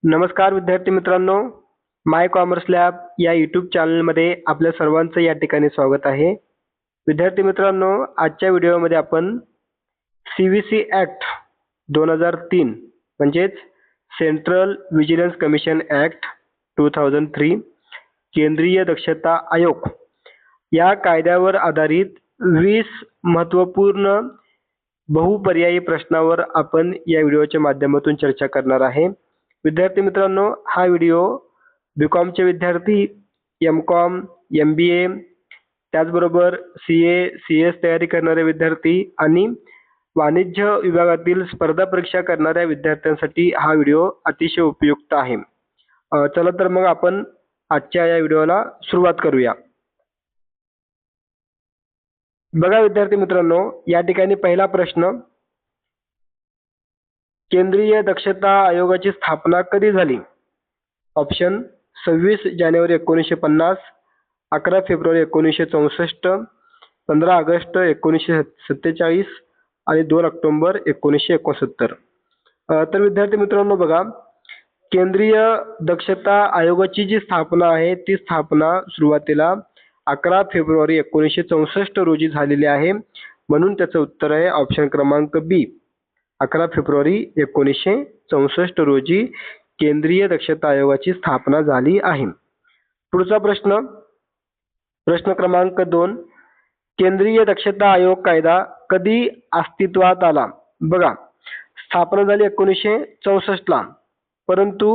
नमस्कार विद्यार्थी मित्रांनो, माय कॉमर्स लॅब या यूट्यूब चॅनलमध्ये आपल्या सर्वांचं या ठिकाणी स्वागत आहे. विद्यार्थी मित्रांनो, आजच्या व्हिडिओमध्ये आपण CVC ॲक्ट 2003 म्हणजेच सेंट्रल व्हिजिलन्स कमिशन ॲक्ट 2003 केंद्रीय दक्षता आयोग या कायद्यावर आधारित 20 महत्त्वपूर्ण बहुपर्यायी प्रश्नावर आपण या व्हिडिओच्या माध्यमातून चर्चा करणार आहे. विद्यार्थी मित्रांनो, हा व्हिडिओ BComचे विद्यार्थी, MCom, MBA, त्याचबरोबर CA, CS तयारी करणारे विद्यार्थी आणि वाणिज्य विभागातील स्पर्धा परीक्षा करणाऱ्या विद्यार्थ्यांसाठी हा व्हिडिओ अतिशय उपयुक्त आहे. चला तर मग आपण आजच्या या व्हिडिओला सुरुवात करूया. बघा विद्यार्थी मित्रांनो, या ठिकाणी पहिला प्रश्न, केंद्रीय दक्षता आयोगाची स्थापना कधी झाली? ऑप्शन 26 जानेवारी 1950, 11 फेब्रुवारी 1964, 15 ऑगस्ट 1947 आणि 2 ऑक्टोबर 1969. तर विद्यार्थी मित्रांनो बघा, केंद्रीय दक्षता आयोगाची जी स्थापना आहे ती स्थापना सुरुवातीला 11 फेब्रुवारी 1964 रोजी झालेली आहे. म्हणून त्याचं उत्तर आहे ऑप्शन क्रमांक बी, 11 फेब्रुवारी 1964 रोजी केंद्रीय दक्षता आयोगाची स्थापना झाली आहे. पुढचा प्रश्न, प्रश्न क्रमांक 2, केंद्रीय दक्षता आयोग कायदा कधी अस्तित्वात आला? बघा, स्थापना झाली 1964 ला, परंतु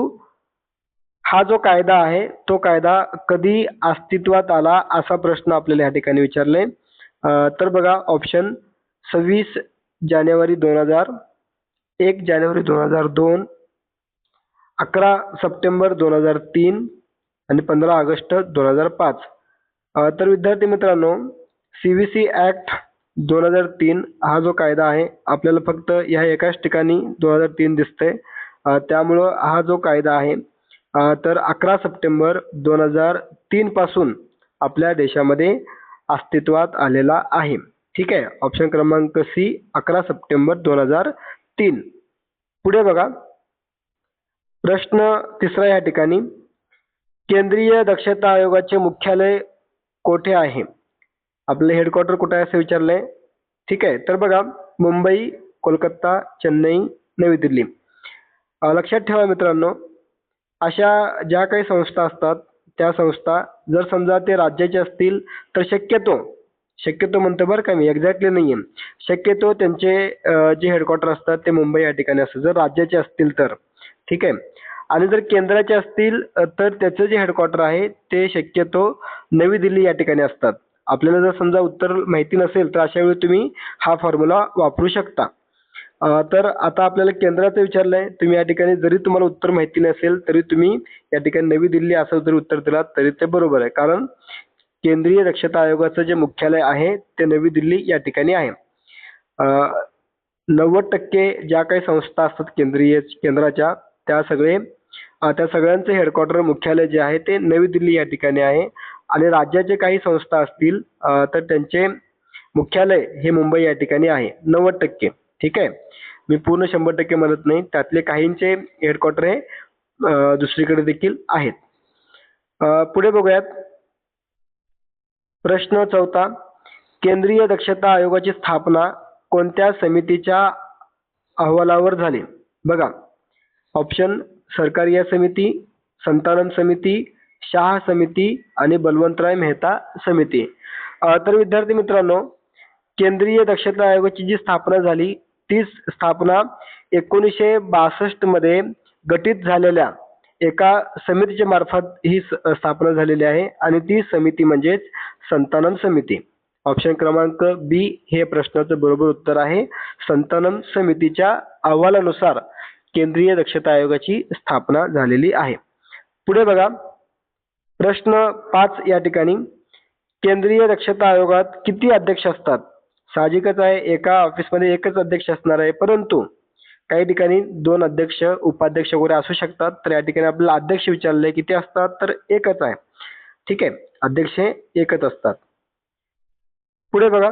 हा जो कायदा आहे तो कायदा कधी अस्तित्वात आला असा प्रश्न आपल्याला या ठिकाणी विचारले. तर बघा, ऑप्शन 26 जानेवारी 2000, 1 जानेवारी 2002, 11 सप्टेंबर 2003 आणि 15 ऑगस्ट 2005. तर विद्यार्थी मित्रांनो, CVC ॲक्ट 2003 हा जो कायदा आहे आपल्याला फक्त ह्या एकाच ठिकाणी 2003 दिसतंय. त्यामुळं हा जो कायदा आहे तर 11 सप्टेंबर 2003 पासून आपल्या देशामध्ये अस्तित्वात आलेला आहे. ठीक आहे, ऑप्शन क्रमांक सी, 11 सप्टेंबर 2003. पुढे बघा, प्रश्न तिसरा या ठिकाणी, केंद्रीय दक्षता आयोगाचे मुख्यालय कोठे आहे? आपलं हेडक्वार्टर कुठे आहे असं विचारलंय. ठीक आहे, तर बघा, मुंबई, कोलकाता, चेन्नई, नवी दिल्ली. लक्षात ठेवा मित्रांनो, अशा ज्या काही संस्था असतात त्या संस्था जर समजा ते राज्याचे असतील तर शक्यतो म्हणतो बरं का मी, एक्झॅक्टली नाही आहे, शक्यतो त्यांचे जे हेडक्वार्टर असतात ते मुंबई या ठिकाणी असतात जर राज्याचे असतील तर. ठीक आहे, आणि जर केंद्राचे असतील तर त्याचं जे हेडक्वार्टर आहे ते शक्यतो नवी दिल्ली या ठिकाणी असतात. आपल्याला जर समजा उत्तर माहिती नसेल तर अशा वेळी तुम्ही हा फॉर्म्युला वापरू शकता. तर आता आपल्याला केंद्राचं विचारलंय, तुम्ही या ठिकाणी जरी तुम्हाला उत्तर माहिती नसेल तरी तुम्ही या ठिकाणी नवी दिल्ली असं जरी उत्तर दिलात तरी ते बरोबर आहे, कारण केंद्रीय दक्षता आयोगाचं जे मुख्यालय आहे ते नवी दिल्ली या ठिकाणी आहे. 90% ज्या काही संस्था असतात केंद्राच्या त्या सगळ्यांचे हेडक्वार्टर मुख्यालय जे आहे ते नवी दिल्ली या ठिकाणी आहे. आणि राज्याचे काही संस्था असतील तर त्यांचे मुख्यालय हे मुंबई या ठिकाणी आहे 90%. ठीक आहे, मी पूर्ण 100% म्हणत नाही, त्यातले काहींचे हेडक्वार्टर हे दुसरीकडे देखील आहेत. पुढे बघूयात, प्रश्न चौथा, केंद्रीय दक्षता आयोगाची स्थापना कोणत्या समितीच्या अहवालावर झाली? बघा, ऑप्शन सरकारिया समिती, संतानन समिती, शाह समिती आणि बलवंतराय मेहता समिती. तर विद्यार्थी मित्रांनो, केंद्रीय दक्षता आयोगाची जी स्थापना झाली ती स्थापना 1962 मध्ये गठीत झालेल्या एका समितीच्या मार्फत ही स्थापना झालेली आहे आणि ती समिती म्हणजेच संतानन समिती. ऑप्शन क्रमांक बी हे प्रश्नाचं बरोबर उत्तर आहे. संतानन समितीच्या अहवालानुसार केंद्रीय दक्षता आयोगाची स्थापना झालेली आहे. पुढे बघा, प्रश्न 5 या ठिकाणी, केंद्रीय दक्षता आयोगात किती अध्यक्ष असतात? साहजिकच आहे, एका ऑफिसमध्ये एकच अध्यक्ष असणार आहे, परंतु काही ठिकाणी 2 अध्यक्ष, उपाध्यक्ष वगैरे असू शकतात. तर या ठिकाणी आपल्याला अध्यक्ष विचारले किती असतात, तर एकच आहे. ठीक आहे, अध्यक्ष एकच असतात. पुढे बघा,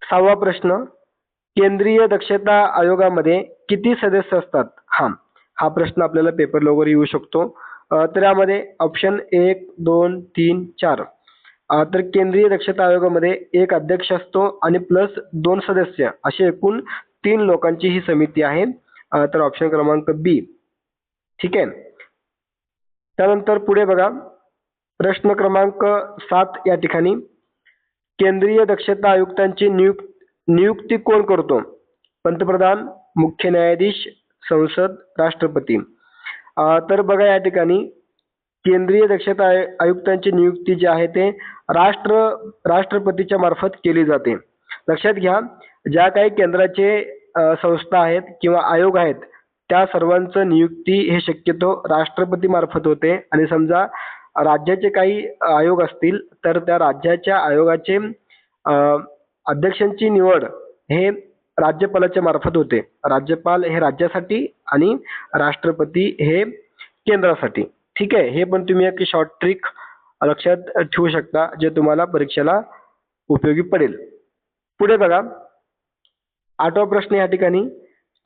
6वा प्रश्न, केंद्रीय दक्षता आयोगामध्ये किती सदस्य असतात? हा प्रश्न आपल्याला पेपरला वगैरे येऊ शकतो. तर यामध्ये ऑप्शन 1, 2, 3, 4. तर केंद्रीय दक्षता आयोगामध्ये एक अध्यक्ष असतो आणि प्लस 2 सदस्य असे एकूण 3 लोकांची ही समिती आहे. तर ऑप्शन क्रमांक बी. ठीक आहे. त्यानंतर पुढे बघा, प्रश्न क्रमांक 7 या ठिकाणी केंद्रीय दक्षता आयुक्तांची नियुक्ती कोण करतो? पंतप्रधान, मुख्य न्यायाधीश, संसद, राष्ट्रपती. तर बघा या ठिकाणी केंद्रीय दक्षता आयुक्तांची नियुक्ती जी आहे ते राष्ट्रपतीच्या मार्फत केली जाते. लक्षात घ्या, ज्या काही केंद्राचे संस्था आहेत किंवा आयोग आहेत त्या सर्वांचं नियुक्ती हे शक्यतो राष्ट्रपती मार्फत होते आणि समजा राज्याचे काही आयोग असतील तर त्या राज्याच्या आयोगाचे अध्यक्षांची निवड हे राज्यपालाच्या मार्फत होते. राज्यपाल हे राज्यासाठी आणि राष्ट्रपती हे केंद्रासाठी. ठीक आहे. हे पण तुम्ही एक शॉर्ट ट्रिक लक्षात ठेवू शकता जे तुम्हाला परीक्षेला उपयोगी पडेल. पुढे बघा, 8वा प्रश्न या ठिकाणी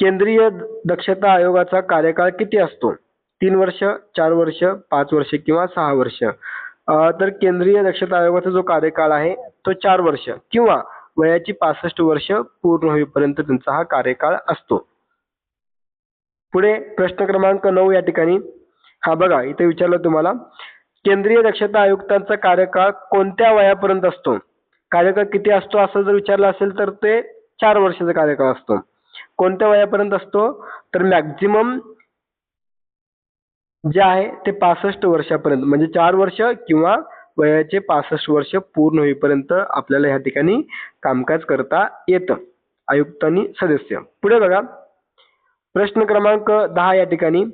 केंद्रीय दक्षता आयोगाचा कार्यकाळ किती असतो? 3 वर्ष, 4 वर्ष, 5 वर्ष किंवा 6 वर्ष. तर केंद्रीय दक्षता आयोगाचा जो कार्यकाळ आहे तो 4 वर्ष किंवा वयाची 65 वर्ष पूर्ण होईपर्यंत त्यांचा हा कार्यकाळ असतो. पुढे प्रश्न क्रमांक 9 या ठिकाणी बघा इथे विचारलं तुम्हाला, केंद्रीय दक्षता आयुक्तांचा कार्यकाळ कोणत्या वयापर्यंत असतो? कार्यकाळ किती असतो असं जर विचारलं असेल तर ते 4 वर्षाचा कार्यकाळ असतो. कोणत्या वयापर्यंत असतो? तर मॅक्झिमम जे आहे ते 65 वर्षापर्यंत, म्हणजे 4 वर्ष किंवा वयाचे 65 वर्ष पूर्ण होईपर्यंत आपल्याला या ठिकाणी कामकाज करता येतं आयुक्त आणि सदस्य. पुढे बघा, प्रश्न क्रमांक 10 या ठिकाणी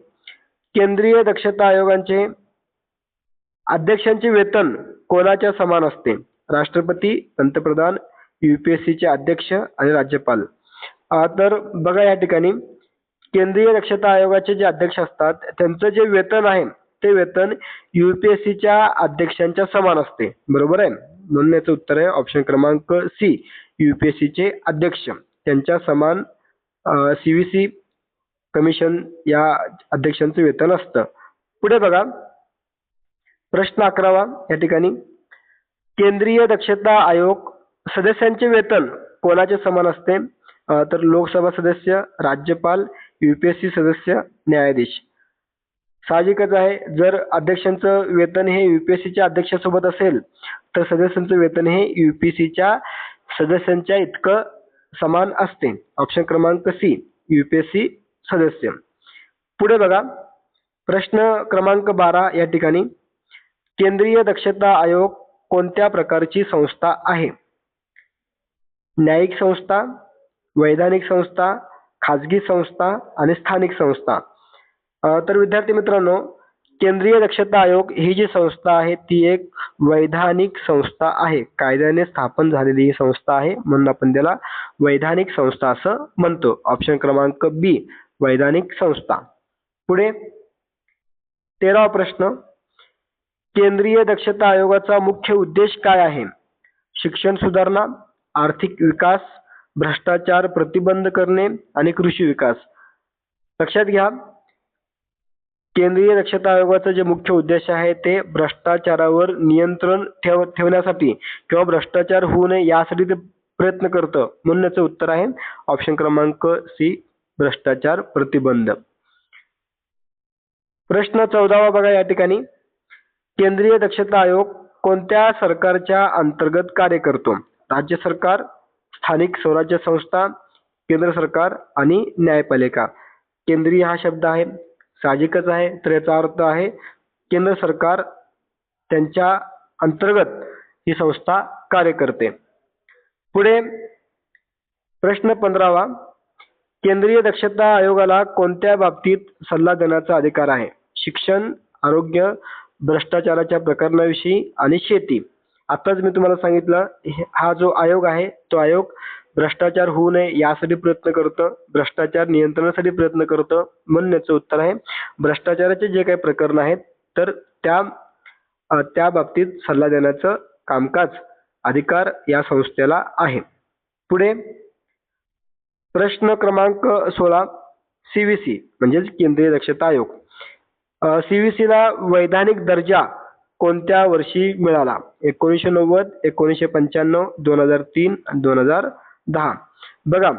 केंद्रीय दक्षता आयोगाचे अध्यक्षांचे वेतन कोणाच्या समान असते? राष्ट्रपती, पंतप्रधान, UPSCचे अध्यक्ष आणि राज्यपाल. तर बघा या ठिकाणी केंद्रीय दक्षता आयोगाचे जे अध्यक्ष असतात त्यांचं जे वेतन आहे ते वेतन UPSCच्या अध्यक्षांच्या समान असते. बरोबर आहे. म्हणून याचं उत्तर आहे ऑप्शन क्रमांक सी. UPSCचे अध्यक्ष त्यांच्या समान CVC कमिशन या अध्यक्षांचं वेतन असतं. पुढे बघा, प्रश्न 11वा या ठिकाणी केंद्रीय दक्षता आयोग सदस्यांचे वेतन कोणाचे समान असते? तर लोकसभा सदस्य, राज्यपाल, UPSC सदस्य, न्यायाधीश. साहजिकच आहे, जर अध्यक्षांचं वेतन हे UPSCच्या अध्यक्षासोबत असेल तर सदस्यांचं वेतन हे UPSCच्या सदस्यांच्या इतकं समान असते. ऑप्शन क्रमांक सी. UPSC सदस्य. पुढे बघा, प्रश्न क्रमांक 12 या ठिकाणी केंद्रीय दक्षता आयोग कोणत्या प्रकारची संस्था आहे? न्यायिक संस्था, वैधानिक संस्था, खाजगी संस्था आणि स्थानिक संस्था. तर विद्यार्थी मित्रांनो, केंद्रीय दक्षता आयोग ही जी संस्था आहे ती एक वैधानिक संस्था आहे. कायद्याने स्थापन झालेली ही संस्था आहे म्हणून आपण त्याला वैधानिक संस्था असं म्हणतो. ऑप्शन क्रमांक बी, वैधानिक संस्था. पुढे 13वा प्रश्न, केंद्रीय दक्षता आयोगाचा मुख्य उद्देश काय आहे? शिक्षण सुधारणा, आर्थिक विकास, भ्रष्टाचार प्रतिबंध करणे आणि कृषी विकास. लक्षात घ्या, केंद्रीय दक्षता आयोगाचा जे मुख्य उद्देश आहे ते भ्रष्टाचारावर नियंत्रण ठेवण्यासाठी किंवा भ्रष्टाचार होऊ नये यासाठी ते प्रयत्न करतं. म्हणून याचं उत्तर आहे ऑप्शन क्रमांक सी, भ्रष्टाचार प्रतिबंध. प्रश्न 14वा बघा या ठिकाणी, केंद्रीय दक्षता आयोग कोणत्या सरकारच्या अंतर्गत कार्य करतो? राज्य सरकार, स्थानिक स्वराज्य संस्था, केंद्र सरकार आणि न्यायपालिका. केंद्रीय हा शब्द आहे, साहजिकच आहे, तर याचा अर्थ आहे केंद्र सरकार त्यांच्या अंतर्गत ही संस्था कार्य करते. पुढे प्रश्न 15वा, केंद्रीय दक्षता आयोगाला कोणत्या बाबतीत सल्ला देण्याचा अधिकार आहे? शिक्षण, आरोग्य, भ्रष्टाचाराच्या प्रकरणाविषयी आणि शेती. आताच मी तुम्हाला सांगितलं, हा जो आयोग आहे तो आयोग भ्रष्टाचार होऊ नये यासाठी प्रयत्न करतं, भ्रष्टाचार नियंत्रणासाठी प्रयत्न करतं. म्हणून याचं उत्तर आहे भ्रष्टाचाराचे जे काही प्रकरण आहेत तर त्या बाबतीत सल्ला देण्याचं कामकाज अधिकार या संस्थेला आहे. पुढे प्रश्न क्रमांक 16, CVC म्हणजेच केंद्रीय दक्षता आयोग. CVC ला वैधानिक दर्जा कोणत्या वर्षी मिळाला? 1990, 1995, 2003 आणि 2010. बघा,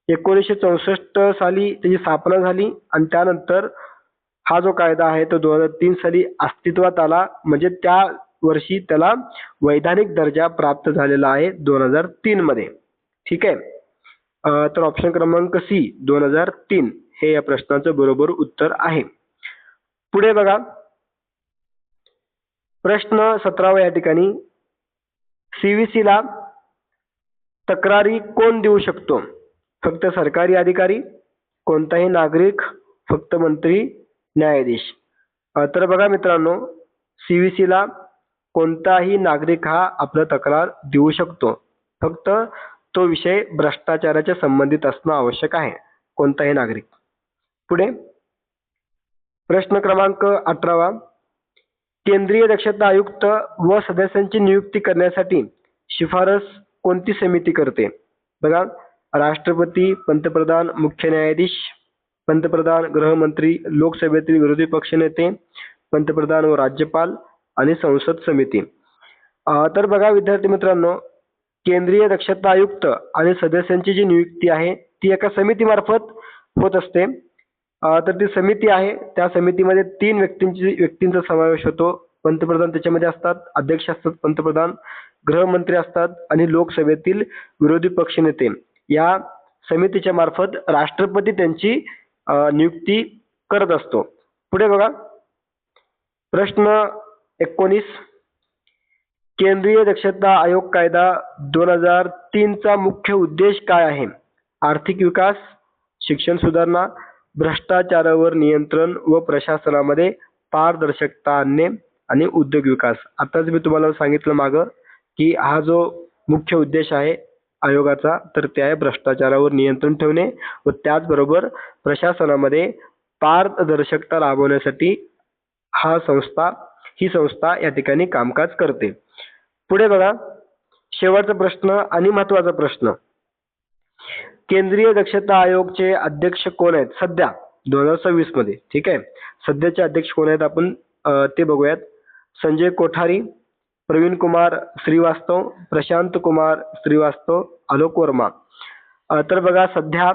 1964 साली त्याची स्थापना झाली आणि त्यानंतर हा जो कायदा आहे तो 2003 साली अस्तित्वात आला, म्हणजे त्या वर्षी त्याला वैधानिक दर्जा प्राप्त झालेला आहे 2003 मध्ये. ठीक आहे. तर ऑप्शन क्रमांक सी 2003 हे या प्रश्नाचं बरोबर उत्तर आहे. पुढे बघा, प्रश्न 17 या ठिकाणी, CVC ला तक्रारी कोण देऊ शकतो? फक्त सरकारी अधिकारी, कोणताही नागरिक, फक्त मंत्री, न्यायाधीश. तर बघा मित्रांनो, CVC ला कोणताही नागरिक हा आपला तक्रार देऊ शकतो. फक्त तो विषय भ्रष्टाचाराच्या संबंधित असणं आवश्यक आहे, कोणताही नागरिक. पुढे प्रश्न क्रमांक 18, केंद्रीय दक्षता आयुक्त व सदस्यांची नियुक्ती करण्यासाठी शिफारस कोणती समिती करते? बघा, राष्ट्रपती, पंतप्रधान, मुख्य न्यायाधीश, पंतप्रधान, गृहमंत्री, लोकसभेतील विरोधी पक्षनेते, पंतप्रधान व राज्यपाल आणि संसद समिती. तर बघा विद्यार्थी मित्रांनो, केंद्रीय दक्षता आयुक्त आणि सदस्यांची जी नियुक्ती आहे ती एका समितीमार्फत होत असते. तर ती समिती आहे, त्या समितीमध्ये 3 व्यक्तींचा समावेश होतो. पंतप्रधान त्याच्यामध्ये असतात, अध्यक्ष असतात पंतप्रधान, गृहमंत्री असतात आणि लोकसभेतील विरोधी पक्षनेते. या समितीच्या मार्फत राष्ट्रपती त्यांची नियुक्ती करत असतो. पुढे बघा, प्रश्न 19, केंद्रीय दक्षता आयोग कायदा 2003 चा मुख्य उद्देश काय आहे? आर्थिक विकास, शिक्षण सुधारणा, भ्रष्टाचारावर नियंत्रण व प्रशासनामध्ये पारदर्शकता आणणे आणि उद्योग विकास. आताच मी तुम्हाला सांगितलं मागं की हा जो मुख्य उद्देश आहे आयोगाचा तर ते आहे भ्रष्टाचारावर नियंत्रण ठेवणे व त्याचबरोबर प्रशासनामध्ये पारदर्शकता राबवण्यासाठी ही संस्था या ठिकाणी कामकाज करते. पुढे बघा, शेवटचा प्रश्न आणि महत्त्वाचा प्रश्न, केंद्रीय दक्षता आयोगचे अध्यक्ष कोण आहेत सध्या 2026 मध्ये? ठीक आहे, सध्याचे अध्यक्ष कोण आहेत आपण ते बघूयात. संजय कोठारी, प्रवीण कुमार श्रीवास्तव, प्रशांत कुमार श्रीवास्तव, आलोक वर्मा. तर बघा, सध्या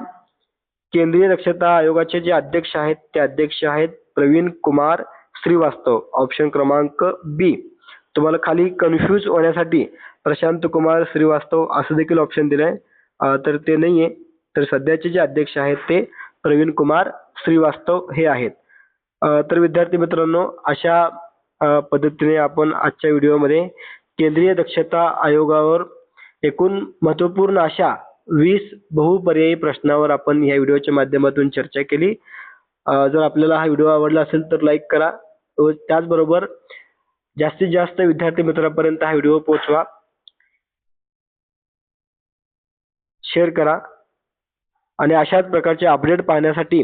केंद्रीय दक्षता आयोगाचे जे अध्यक्ष आहेत ते अध्यक्ष आहेत प्रवीण कुमार श्रीवास्तव. ऑप्शन क्रमांक बी. तुम्हाला खाली कन्फ्यूज होण्यासाठी प्रशांत कुमार श्रीवास्तव असं देखील ऑप्शन दिलंय, तर ते नाहीये. तर सध्याचे जे अध्यक्ष आहेत ते प्रवीण कुमार श्रीवास्तव हे आहेत. तर विद्यार्थी मित्रांनो, अशा पद्धतीने आपण आजच्या व्हिडिओमध्ये केंद्रीय दक्षता आयोगावर एकूण महत्त्वपूर्ण अशा 20 बहुपर्यायी प्रश्नावर आपण या व्हिडिओच्या माध्यमातून चर्चा केली. जर आपल्याला हा व्हिडिओ आवडला असेल तर लाईक करा व त्याचबरोबर जास्तीत जास्त विद्यार्थी मित्रांपर्यंत हा व्हिडिओ पोहोचवा, शेअर करा आणि अशाच प्रकारचे अपडेट पाहण्यासाठी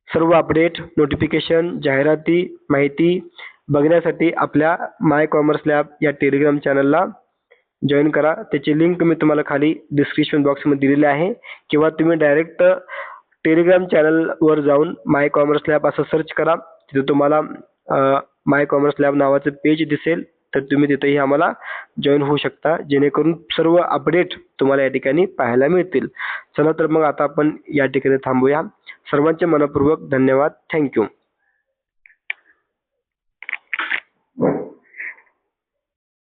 सर्व अपडेट, नोटिफिकेशन, जाहिराती, माहिती बघण्यासाठी आपल्या माय कॉमर्स लॅब या टेलिग्राम चॅनलला जॉईन करा. त्याची लिंक मी तुम्हाला खाली डिस्क्रिप्शन बॉक्समध्ये दिलेली आहे किंवा तुम्ही डायरेक्ट टेलिग्राम चॅनलवर जाऊन माय कॉमर्स लॅब असं सर्च करा. तिथे तुम्हाला माय कॉमर्स लॅब नावाचं पेज दिसेल, तर तुम्ही तिथेही आम्हाला जॉईन होऊ शकता, जेणेकरून सर्व अपडेट तुम्हाला या ठिकाणी पाहायला मिळतील. चला तर मग आता आपण या ठिकाणी थांबूया. सर्वांचे मनपूर्वक धन्यवाद. थँक्यू.